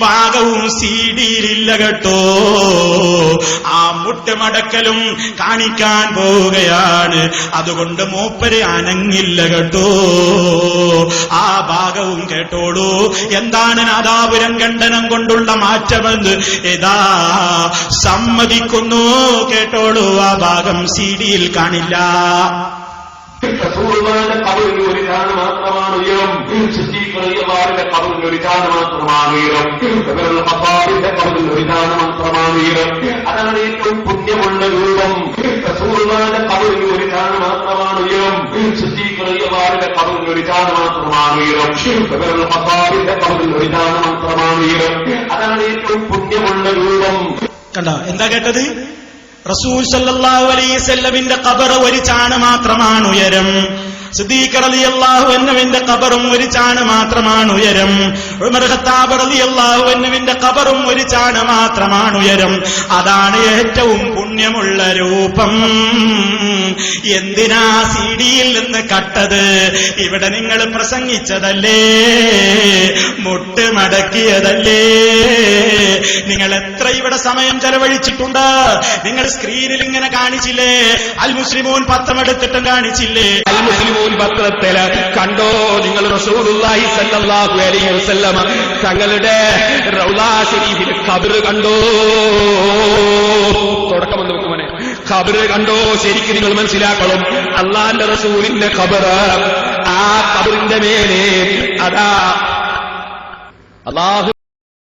ഭാഗവും സിഡിയിലില്ല കേട്ടോ. ആ മുട്ടുമടക്കലും കാണിക്കാൻ പോവുകയാണ്. അതുകൊണ്ട് മൂപ്പര് അനങ്ങില്ല കേട്ടോ. ആ ഭാഗവും കേട്ടോളൂ. എന്താണ് നാദാപുരം ഖണ്ഡനം കൊണ്ടുള്ള മാറ്റമെന്ന് ഇതാ സമ്മതിക്കുന്നു. കേട്ടോളൂ. ആ ഭാഗം സിഡിയിൽ കാണില്ല. റസൂലുള്ളാഹിന്റെ ഖബറിൽ ഒരു ചാണ് മാത്രമാണ് ഉയരം. സിദ്ദീഖ് റളിയല്ലാഹുവിന്റെ ഖബറിൽ ഒരു ചാണ് മാത്രമാണ് ഉയരം. ഇബ്നുൽ ഖത്താബിന്റെ ഖബറിൽ ഒരു ചാണ് മാത്രമാണ് ഉയരം. അതാണ് ഏറ്റവും പുണ്യമുള്ള രൂപം. റസൂലുള്ളാഹിന്റെ ഖബറിൽ ഒരു ചാണ് മാത്രമാണ് ഉയരം. സിദ്ദീഖ് റളിയല്ലാഹുവിന്റെ ഖബറിൽ ഒരു ചാണ് മാത്രമാണ് ഉയരം. ഇബ്നുൽ ഖത്താബിന്റെ ഖബറിൽ ഒരു ചാണ് മാത്രമാണ് ഉയരം. അതാണ് ഏറ്റവും പുണ്യമുള്ള രൂപം. കണ്ടോ? എന്താ കേട്ടത്? റസൂൽ സല്ലല്ലാഹു അലൈഹി വസല്ലമിന്റെ ഖബർ ഒരു ചാണ് മാത്രമാണ് ഉയരം. സിദ്ദീഖ് റളിയല്ലാഹു അൻഹുവിന്റെ ഖബറും ഒരു ചാണ് മാത്രമാണ് ഉയരം. ഉമർ ഖത്താബ് റളിയല്ലാഹു അൻഹുവിന്റെ ഖബറും ഒരു ചാണ് മാത്രമാണ് ഉയരം. അതാണ് ഏറ്റവും പുണ്യമുള്ള രൂപം. എന്തിനാ സിഡിയിൽ നിന്ന് കട്ടത്? ഇവിടെ നിങ്ങൾ പ്രസംഗിച്ചതല്ലേ, മുട്ട് മടക്കിയതല്ലേ? നിങ്ങൾ എത്ര ഇവിടെ സമയം ചെലവഴിച്ചിട്ടുണ്ട്? നിങ്ങൾ സ്ക്രീനിൽ ഇങ്ങനെ കാണിച്ചില്ലേ? അൽ മുസ്ലിമൂൻ പത്രമെടുത്തിട്ടും കാണിച്ചില്ലേ? അൽ മുസ്ലിമൂൻ പത്രത്തില് കണ്ടോ നിങ്ങൾ റസൂലുള്ളാഹി സ്വല്ലല്ലാഹു അലൈഹി വസല്ലം തങ്ങളുടെ റൗളാ ശരീഫിൽ ഖബർ കണ്ടോ? തുടക്കം ഒന്ന് നോക്കുമോനെ. ഖബർ കണ്ടോ? ശരിക്കും നിങ്ങൾ മനസ്സിലാക്കണം. അല്ലാഹുവിന്റെ റസൂലിന്റെ ഖബർ, ആ ഖബറിന്റെ മേലെ അതാ അല്ലാഹു